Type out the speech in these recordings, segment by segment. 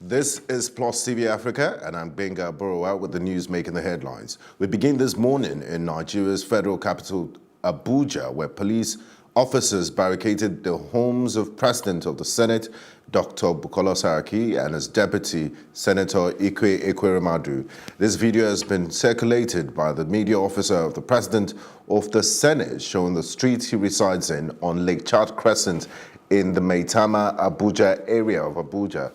This is Plus TV Africa, and I'm Benga Borowa with the news making the headlines. We begin this morning in Nigeria's federal capital, Abuja, where police officers barricaded the homes of President of the Senate, Dr. Bukola Saraki, and his deputy, Senator Ikwe Ekweremadu. This video has been circulated by the media officer of the President of the Senate, showing the street he resides in on Lake Chad Crescent in the Maitama, Abuja area of Abuja.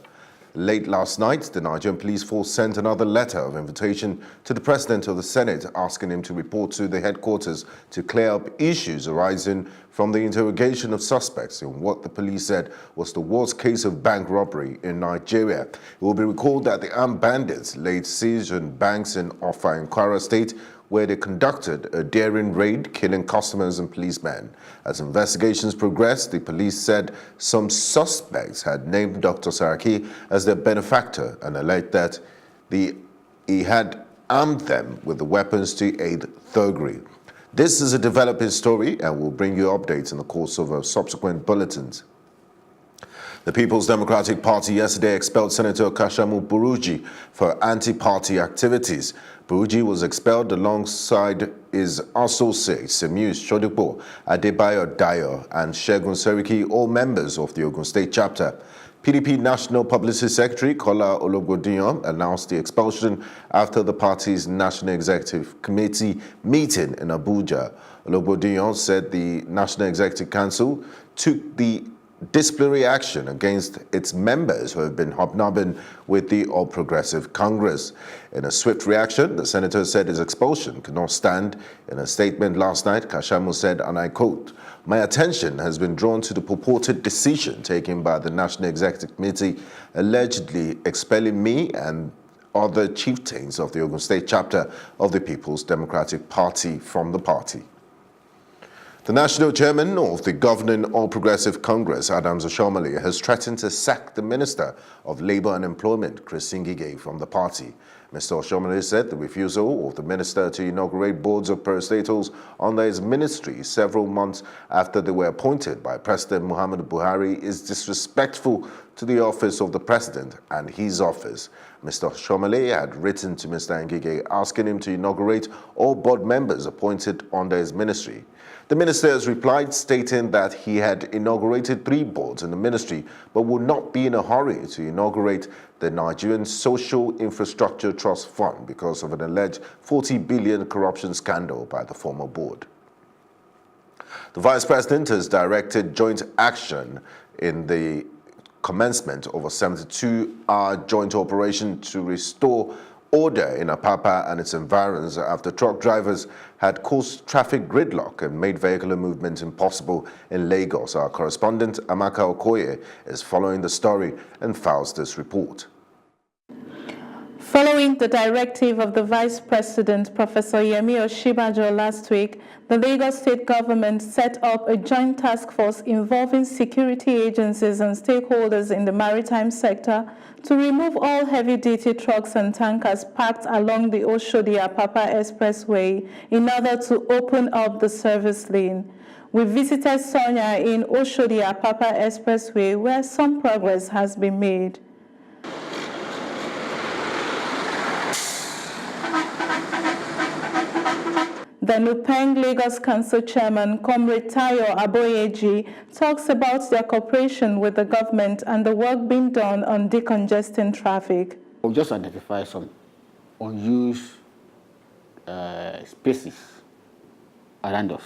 Late last night, the Nigerian police force sent another letter of invitation to the President of the Senate, asking him to report to the headquarters to clear up issues arising from the interrogation of suspects in what the police said was the worst case of bank robbery in Nigeria. It will be recalled that the armed bandits laid siege on banks in Offa and Kwara State, where they conducted a daring raid, killing customers and policemen. As investigations progressed, the police said some suspects had named Dr. Saraki as their benefactor and alleged that he had armed them with the weapons to aid thuggery. This is a developing story, and we'll bring you updates in the course of our subsequent bulletins. The People's Democratic Party yesterday expelled Senator Kashamu for anti-party activities. Buruji was expelled alongside his associates, Semius Shodipo, Adebayo Dayo, and Shegun Seriki, all members of the Ogun State chapter. PDP National Publicity Secretary Kola Ologbodiyan announced the expulsion after the party's National Executive Committee meeting in Abuja. Ologbodiyan said the National Executive Council took the disciplinary action against its members who have been hobnobbing with the All Progressive Congress. In a swift reaction, the senator said his expulsion could not stand. In a statement last night, Kashamu said, and I quote, "My attention has been drawn to the purported decision taken by the National Executive Committee allegedly expelling me and other chieftains of the Ogun State chapter of the People's Democratic Party from the party." The national chairman of the governing All Progressive Congress, Adams Oshiomhole, has threatened to sack the Minister of Labour and Employment, Chris Ngige, from the party. Mr. Oshiomhole said the refusal of the minister to inaugurate boards of parastatals under his ministry several months after they were appointed by President Muhammadu Buhari is disrespectful to the office of the president and his office. Mr. Oshiomhole had written to Mr. Ngige asking him to inaugurate all board members appointed under his ministry. The minister has replied, stating that he had inaugurated 3 boards in the ministry, but would not be in a hurry to inaugurate the Nigerian Social Infrastructure Trust Fund because of an alleged 40 billion corruption scandal by the former board. The vice president has directed joint action in the commencement of a 72-hour joint operation to restore order in Apapa and its environs after truck drivers had caused traffic gridlock and made vehicular movement impossible in Lagos. Our correspondent Amaka Okoye is following the story and files this report. Following the directive of the Vice President, Professor Yemi Osinbajo, last week, the Lagos State government set up a joint task force involving security agencies and stakeholders in the maritime sector to remove all heavy-duty trucks and tankers parked along the Oshodi-Apapa Expressway in order to open up the service lane. We visited Sonia in Oshodi-Apapa Expressway, where some progress has been made. The Nupeng Lagos Council Chairman, Comrade Tayo Aboyeji, talks about their cooperation with the government and the work being done on decongesting traffic. We'll just identify some unused spaces around us,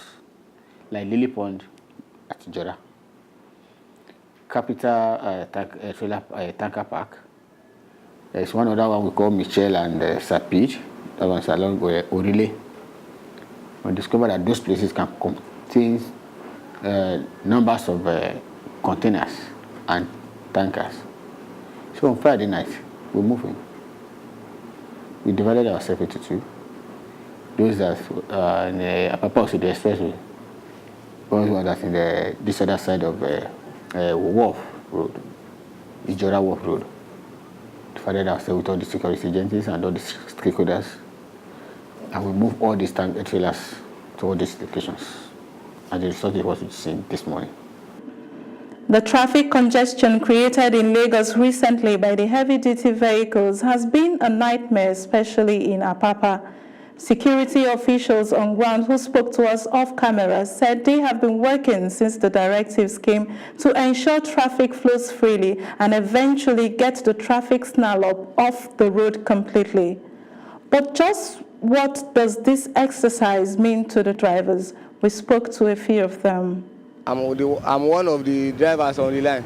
like Lily Pond at Jora, Capital Tanker Park. There's one other one we call Michelle and Sapij. That one's along Orile. We discovered that those places can contain numbers of containers and tankers. So on Friday night, we're moving. We divided ourselves into 2. Those that in the Apapa to the expressway, one that's in this other side of Wharf Road, Ijora Wharf Road. Divided ourselves with all the security agencies and all the stakeholders. And we move all these trailers to all these locations. And the result is what we've seen this morning. The traffic congestion created in Lagos recently by the heavy-duty vehicles has been a nightmare, especially in Apapa. Security officials on ground who spoke to us off camera said they have been working since the directives came to ensure traffic flows freely and eventually get the traffic snarl up off the road completely. But just what does this exercise mean to the drivers? We spoke to a few of them. I'm one of the drivers on the line.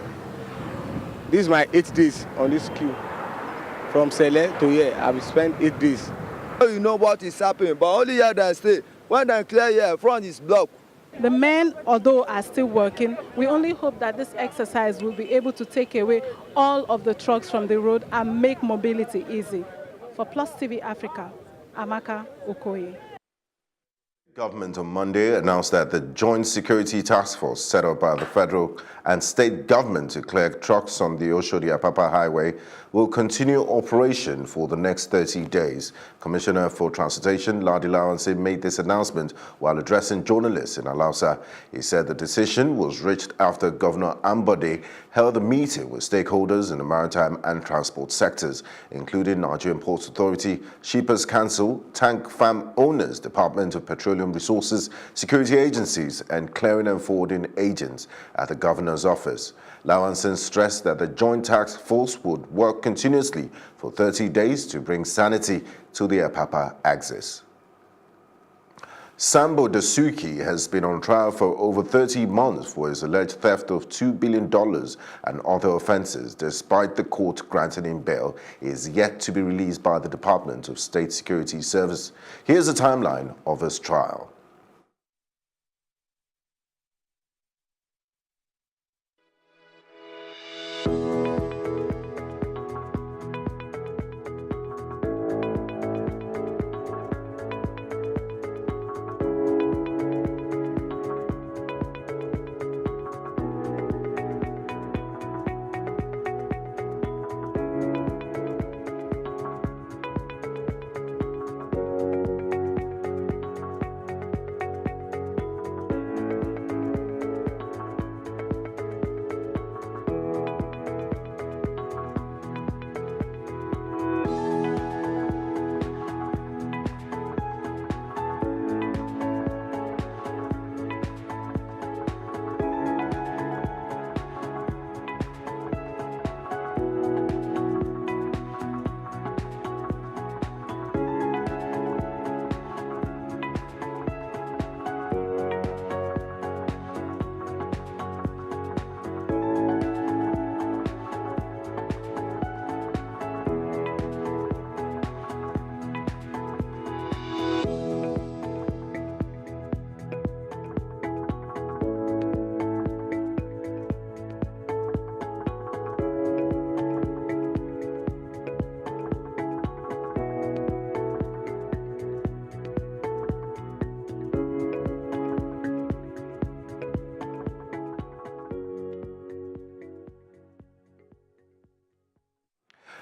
This is my 8 days on this queue. From Sele to here, I've spent 8 days. You know what is happening, but only here that stay. When they clear here, front is blocked. The men, although are still working, we only hope that this exercise will be able to take away all of the trucks from the road and make mobility easy. For Plus TV Africa, Amaka Okoye. Government on Monday announced that the Joint Security Task Force set up by the federal and state government to clear trucks on the Oshodi-Apapa Highway will continue operation for the next 30 days. Commissioner for Transportation, Ladi Lawanse, made this announcement while addressing journalists in Alausa. He said the decision was reached after Governor Ambode held a meeting with stakeholders in the maritime and transport sectors, including Nigerian Ports Authority, Shippers Council, Tank Farm Owners, Department of Petroleum Resources, security agencies, and clearing and forwarding agents at the governor's office. Lawanson stressed that the Joint Task Force would work continuously for 30 days to bring sanity to the Apapa axis. Sambo Dasuki has been on trial for over 30 months for his alleged theft of $2 billion and other offenses. Despite the court granting him bail, he is yet to be released by the Department of State Security Service. Here's a timeline of his trial.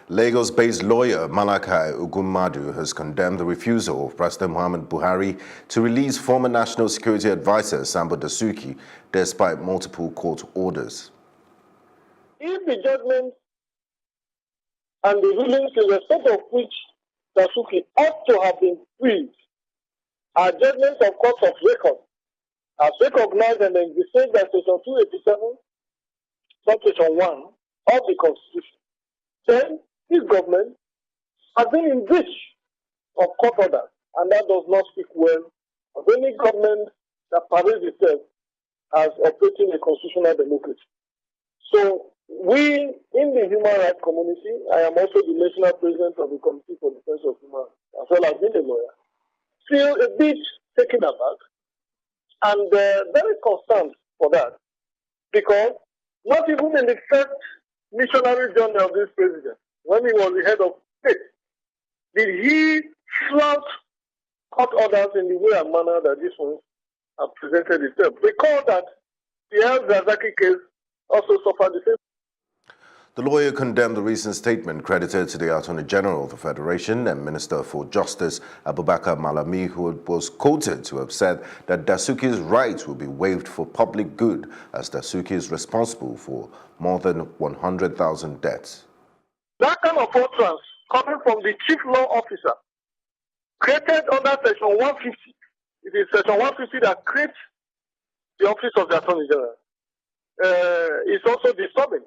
Lagos-based lawyer Malakai Ugummadu has condemned the refusal of President Muhammadu Buhari to release former National Security Advisor Sambo Dasuki despite multiple court orders. If the judgment and the rulings in respect of which Dasuki ought to have been freed are judgments of courts of record, as recognized and envisaged by Section 287, Subsection 1 of the Constitution, then this government has been in breach of court orders, and that does not speak well of any government that parades itself as operating a constitutional democracy. So we, in the human rights community, I am also the national president of the Committee for Defense of Human Rights, as well as being a lawyer, feel a bit taken aback and very concerned for that, because not even in the first missionary journey of this president, when he was the head of state, did he flout court orders in the way and manner that this one has presented itself. Recall that the El Dasuki case also suffered the same. The lawyer condemned the recent statement credited to the Attorney General of the Federation and Minister for Justice Abubakar Malami, who was quoted to have said that Dasuki's rights will be waived for public good, as Dasuki is responsible for more than 100,000 deaths. That kind of utterance coming from the chief law officer created under Section 150. It is Section 150 that creates the office of the Attorney General. It's also disturbing.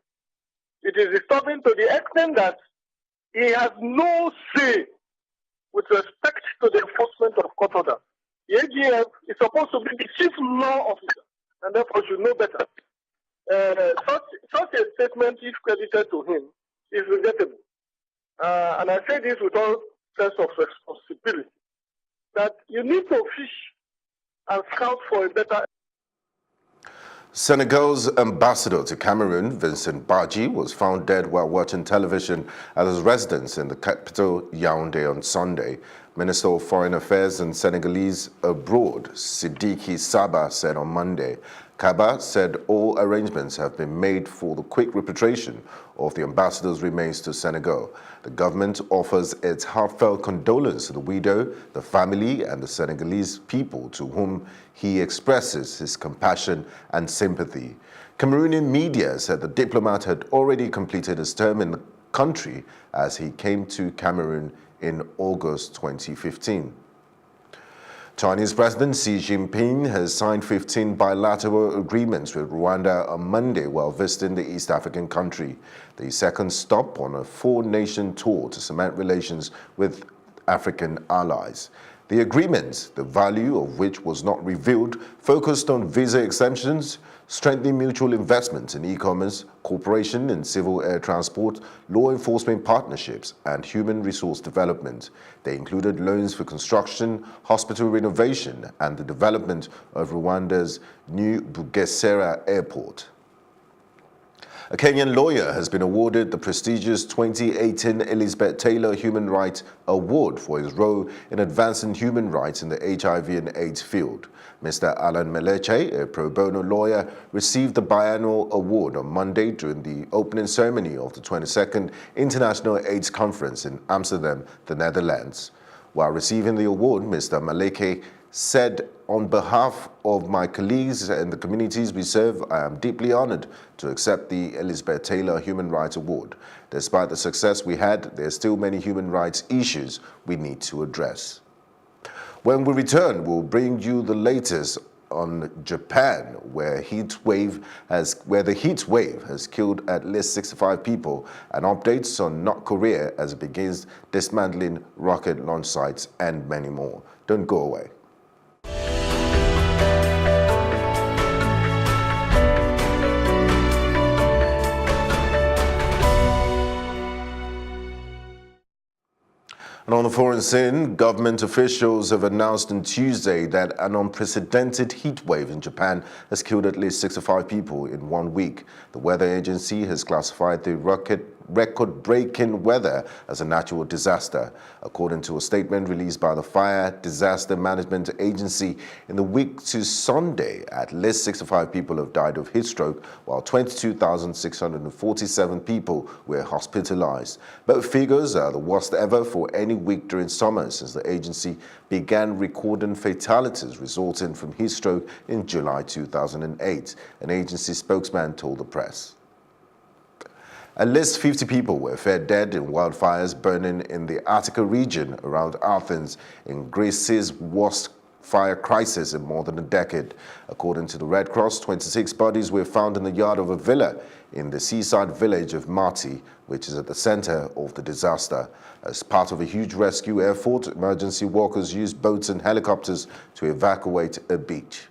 It is disturbing to the extent that he has no say with respect to the enforcement of court order. The AGF is supposed to be the chief law officer, and therefore should know better. Such a statement, if credited to him, is regrettable. And I say this with all sense of responsibility, that you need to fish and scout for a better. Senegal's ambassador to Cameroon, Vincent Badji, was found dead while watching television at his residence in the capital, Yaoundé, on Sunday. Minister of Foreign Affairs and Senegalese abroad, Sidiki Saba, said on Monday. Kaba said all arrangements have been made for the quick repatriation of the ambassador's remains to Senegal. The government offers its heartfelt condolence to the widow, the family, and the Senegalese people, to whom he expresses his compassion and sympathy. Cameroonian media said the diplomat had already completed his term in the country as he came to Cameroon in August 2015. Chinese President Xi Jinping has signed 15 bilateral agreements with Rwanda on Monday while visiting the East African country, the second stop on a four-nation tour to cement relations with African allies. The agreements, the value of which was not revealed, focused on visa exemptions, strengthening mutual investment in e-commerce, cooperation in civil air transport, law enforcement partnerships, and human resource development. They included loans for construction, hospital renovation, and the development of Rwanda's new Bugesera airport. A Kenyan lawyer has been awarded the prestigious 2018 Elizabeth Taylor Human Rights Award for his role in advancing human rights in the HIV and AIDS field. Mr. Alan Meleche, a pro bono lawyer, received the biannual award on Monday during the opening ceremony of the 22nd International AIDS Conference in Amsterdam, the Netherlands. While receiving the award, Mr. Meleche said, "On behalf of my colleagues and the communities we serve, I am deeply honored to accept the Elizabeth Taylor Human Rights Award. Despite the success we had, there are still many human rights issues we need to address." When we return, we'll bring you the latest on Japan, where the heat wave has killed at least 65 people, and updates on North Korea as it begins dismantling rocket launch sites, and many more. Don't go away. And on the foreign scene, government officials have announced on Tuesday that an unprecedented heat wave in Japan has killed at least 65 people in 1 week. The weather agency has classified the record-breaking weather as a natural disaster. According to a statement released by the Fire Disaster Management Agency, in the week to Sunday, at least 65 people have died of heat stroke, while 22,647 people were hospitalized. Both figures are the worst ever for any week during summer since the agency began recording fatalities resulting from heat stroke in July 2008, an agency spokesman told the press. At least 50 people were found dead in wildfires burning in the Attica region around Athens, in Greece's worst fire crisis in more than a decade. According to the Red Cross, 26 bodies were found in the yard of a villa in the seaside village of Marti, which is at the center of the disaster. As part of a huge rescue effort, emergency workers used boats and helicopters to evacuate a beach.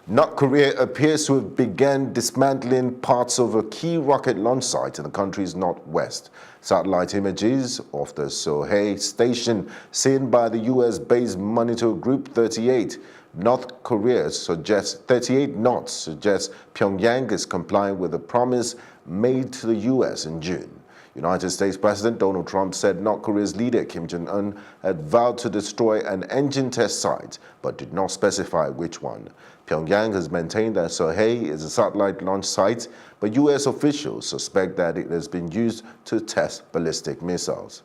North Korea appears to have begun dismantling parts of a key rocket launch site in the country's northwest. Satellite images of the Sohae station seen by the US-based monitor group 38 North Korea suggests 38 knots suggests Pyongyang is complying with the promise made to the US in June. United States President Donald Trump said North Korea's leader Kim Jong-un had vowed to destroy an engine test site, but did not specify which one. Pyongyang has maintained that Sohae is a satellite launch site, but U.S. officials suspect that it has been used to test ballistic missiles.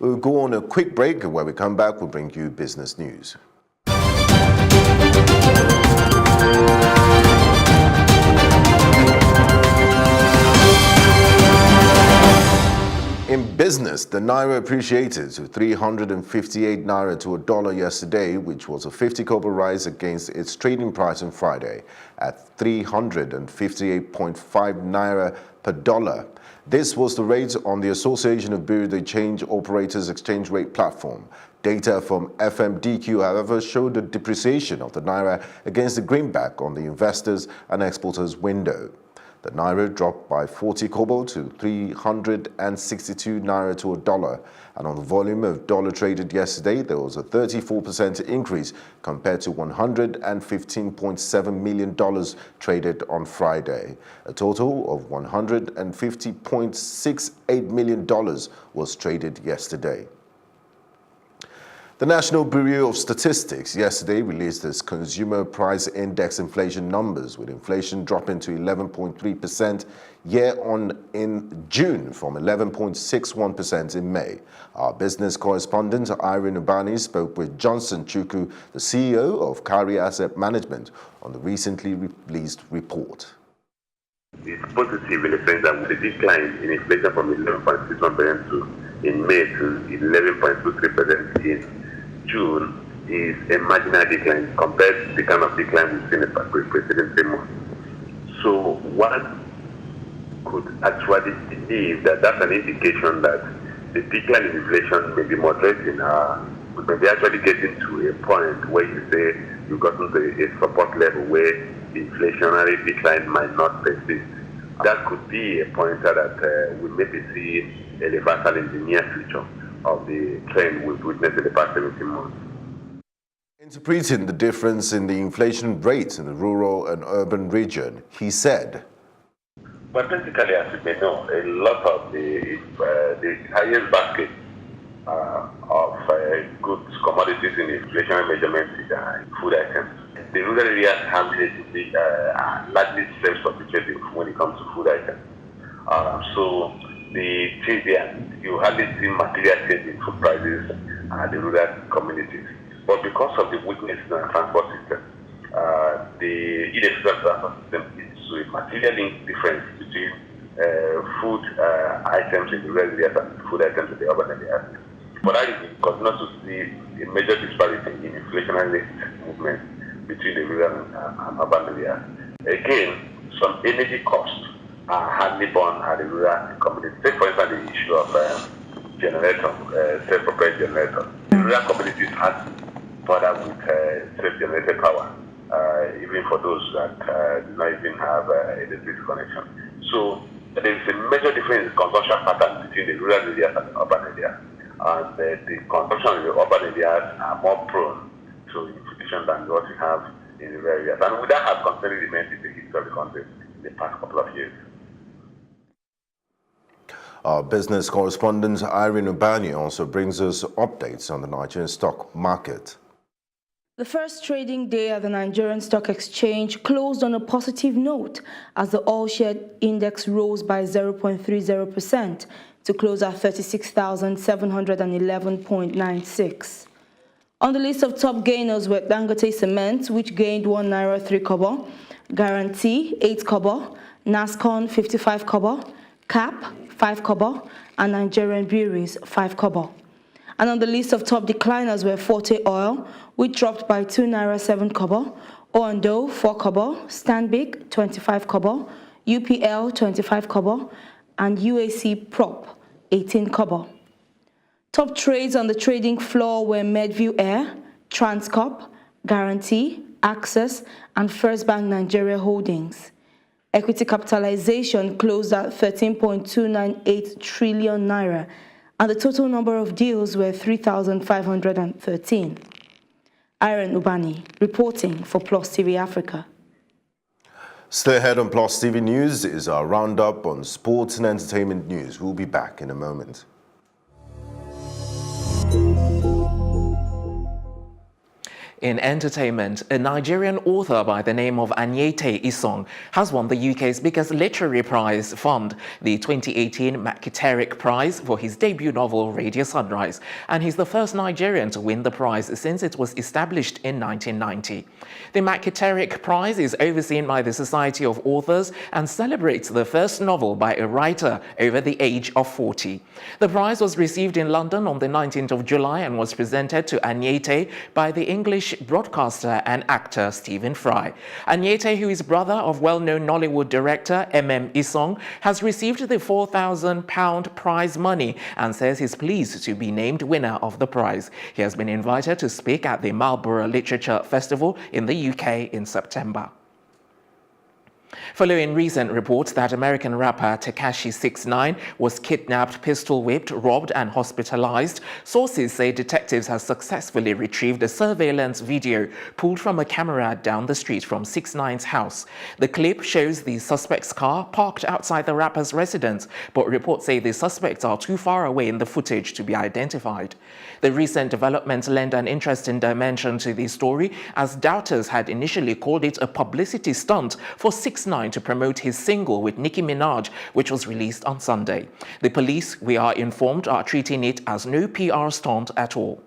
We'll go on a quick break, and when we come back, we'll bring you business news. In business, the Naira appreciated to 358 Naira to a dollar yesterday, which was a 50 kobo rise against its trading price on Friday at 358.5 Naira per dollar. This was the rate on the Association of Bureau de Change Operators exchange rate platform. Data from FMDQ, however, showed a depreciation of the Naira against the greenback on the investors and exporters window. The Naira dropped by 40 kobo to 362 Naira to a dollar, and on the volume of dollar traded yesterday, there was a 34% increase compared to $115.7 million traded on Friday. A total of $150.68 million was traded yesterday. The National Bureau of Statistics yesterday released its Consumer Price Index inflation numbers, with inflation dropping to 11.3% year-on in June from 11.61% in May. Our business correspondent Irene Ubani spoke with Johnson Chukwu, the CEO of Kari Asset Management, on the recently released report. It's positive in the sense that the decline in inflation from 11.61% in May to 11.23% in June is a marginal decline compared to the kind of decline we've seen in the preceding 3 months. So one could actually believe that that's an indication that the decline in inflation may be moderating. We may be actually getting to a point where you say you've gotten to a support level where the inflationary decline might not persist. That could be a pointer that we may be seeing a reversal in the near future of the trend we've witnessed in the past 17 months. Interpreting the difference in the inflation rates in the rural and urban region, he said, Well, basically, as you may know, a lot of the highest basket of goods, commodities in the inflationary measurement is food items. The rural areas have relatively largely self-sufficient when it comes to food items. So you hardly see material change in food prices at the rural communities. But because of the weakness in our transport system, the inefficient transport system leads to a material difference between food items in the rural areas and food items in the urban areas. But I continue to see a major disparity in inflationary movement between the rural and urban areas. Again, some energy costs are hardly borne at the rural community. Take for instance the issue of generator, self-propelled generator. The rural communities have further with self-generated power, even for those that do not even have electricity connection. So there is a major difference in consumption pattern between the rural areas and the urban areas. And the consumption in the urban areas are more prone to inflation than what we have in the rural areas. And that has constantly remained in the history of the country in the past couple of years. Our business correspondent Irene Ubani also brings us updates on the Nigerian stock market. The first trading day at the Nigerian Stock Exchange closed on a positive note as the all-share index rose by 0.30% to close at 36,711.96. On the list of top gainers were Dangote Cement, which gained 1 Naira 3 kobo, Guarantee 8 kobo, Nascon 55 kobo, CAP 5 kobo, and Nigerian Breweries 5 kobo. And on the list of top decliners were Forte Oil, which dropped by 2 Naira 7 kobo, Oando 4 kobo, Stanbic 25 kobo, UPL 25 kobo, and UAC Prop 18 kobo. Top trades on the trading floor were Medview Air, Transcorp, Guarantee, Access, and First Bank Nigeria Holdings. Equity capitalization closed at 13.298 trillion naira, and the total number of deals were 3,513. Irene Ubani, reporting for Plus TV Africa. Stay ahead on Plus TV News is our roundup on sports and entertainment news. We'll be back in a moment. In entertainment, a Nigerian author by the name of Anyete Isong has won the UK's biggest literary prize fund, the 2018 Makiteric Prize, for his debut novel Radio Sunrise, and he's the first Nigerian to win the prize since it was established in 1990. The Makiteric Prize is overseen by the Society of Authors and celebrates the first novel by a writer over the age of 40. The prize was received in London on the 19th of July and was presented to Anyete by the English broadcaster and actor Stephen Fry. Anyete, who is brother of well-known Nollywood director M.M. Isong, has received the £4,000 prize money and says he's pleased to be named winner of the prize. He has been invited to speak at the Marlborough Literature Festival in the UK in September. Following recent reports that American rapper Tekashi 6ix9ine was kidnapped, pistol-whipped, robbed and hospitalized, sources say detectives have successfully retrieved a surveillance video pulled from a camera down the street from 6ix9ine's house. The clip shows the suspect's car parked outside the rapper's residence, but reports say the suspects are too far away in the footage to be identified. The recent developments lend an interesting dimension to the story, as doubters had initially called it a publicity stunt for 6ix9ine to promote his single with Nicki Minaj, which was released on Sunday. The police, we are informed, are treating it as no PR stunt at all.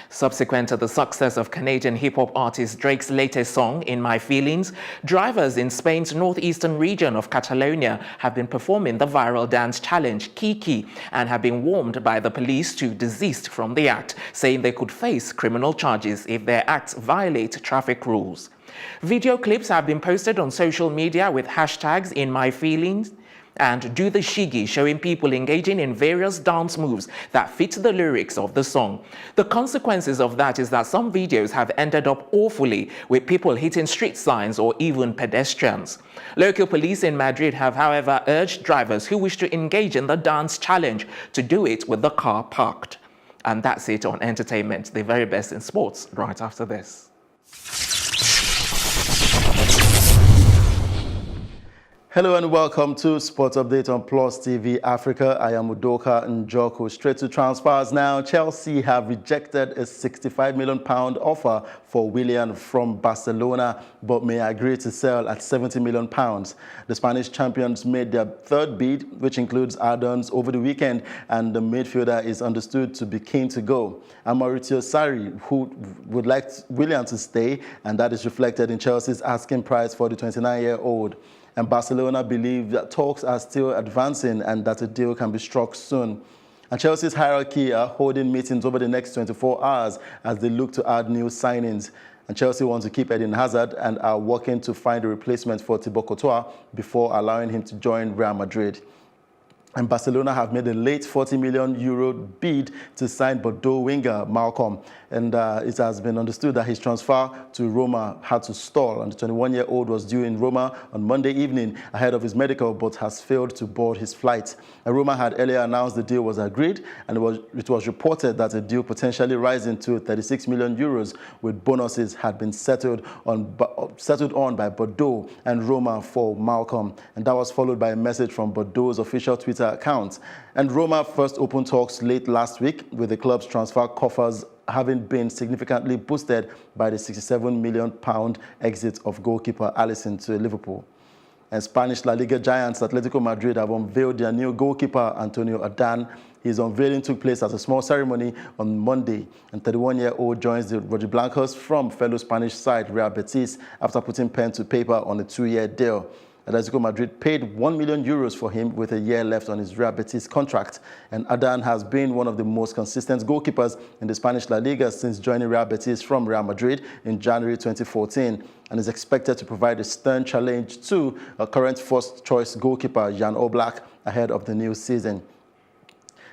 Subsequent to the success of Canadian hip-hop artist Drake's latest song, In My Feelings, drivers in Spain's northeastern region of Catalonia have been performing the viral dance challenge Kiki and have been warned by the police to desist from the act, saying they could face criminal charges if their acts violate traffic rules. Video clips have been posted on social media with hashtags In My Feelings and Do the Shigi, showing people engaging in various dance moves that fit the lyrics of the song. The consequences of that is that some videos have ended up awfully, with people hitting street signs or even pedestrians. Local police in Madrid have, however, urged drivers who wish to engage in the dance challenge to do it with the car parked. And that's it on entertainment. The very best in sports right after this. Hello and welcome to Sports Update on Plus TV Africa. I am Udoka Njoko. Straight to transfers now. Chelsea have rejected a £65 million offer for Willian from Barcelona, but may agree to sell at £70 million. The Spanish champions made their third bid, which includes add-ons, over the weekend, and the midfielder is understood to be keen to go. And Maurizio Sarri, who would like Willian to stay, and that is reflected in Chelsea's asking price for the 29-year-old. And Barcelona believe that talks are still advancing and that a deal can be struck soon. And Chelsea's hierarchy are holding meetings over the next 24 hours as they look to add new signings. And Chelsea want to keep Eden Hazard and are working to find a replacement for Thibaut Courtois before allowing him to join Real Madrid. And Barcelona have made a late €40 million bid to sign Bordeaux winger Malcolm. And it has been understood that his transfer to Roma had to stall. And the 21-year-old was due in Roma on Monday evening ahead of his medical, but has failed to board his flight. And Roma had earlier announced the deal was agreed, and it was reported that a deal potentially rising to €36 million with bonuses had been settled on by Bordeaux and Roma for Malcolm. And that was followed by a message from Bordeaux's official Twitter account. And Roma first opened talks late last week, with the club's transfer coffers having been significantly boosted by the £67 million exit of goalkeeper Alisson to Liverpool. And Spanish La Liga giants Atletico Madrid have unveiled their new goalkeeper, Antonio Adan. His unveiling took place at a small ceremony on Monday, and 31-year-old joins the Rojiblancos from fellow Spanish side Real Betis after putting pen to paper on a 2-year deal. Atletico Madrid paid €1 million for him with a year left on his Real Betis contract. And Adan has been one of the most consistent goalkeepers in the Spanish La Liga since joining Real Betis from Real Madrid in January 2014, and is expected to provide a stern challenge to a current first-choice goalkeeper Jan Oblak ahead of the new season.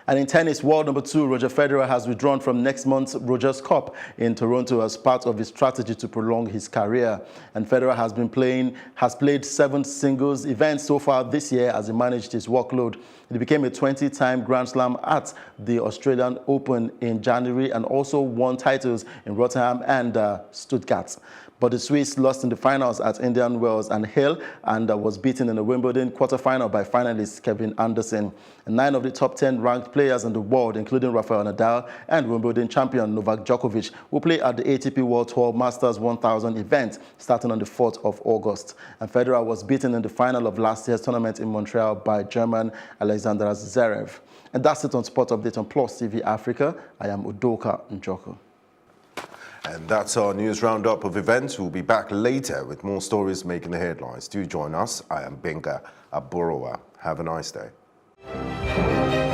And in tennis, world number 2, Roger Federer has withdrawn from next month's Rogers Cup in Toronto as part of his strategy to prolong his career. And Federer has played 7 singles events so far this year as he managed his workload. He became a 20-time Grand Slam at the Australian Open in January and also won titles in Rotterdam and Stuttgart. But the Swiss lost in the finals at Indian Wells and Hill and was beaten in the Wimbledon quarterfinal by finalist Kevin Anderson. And 9 of the top 10 ranked players in the world, including Rafael Nadal and Wimbledon champion Novak Djokovic, will play at the ATP World Tour Masters 1000 event starting on the 4th of August. And Federer was beaten in the final of last year's tournament in Montreal by German Alexander Zverev. And that's it on Sport Update on Plus TV Africa. I am Udoka Njoko. And that's our news roundup of events. We'll be back later with more stories making the headlines. Do join us. I am Benga Aborowa. Have a nice day.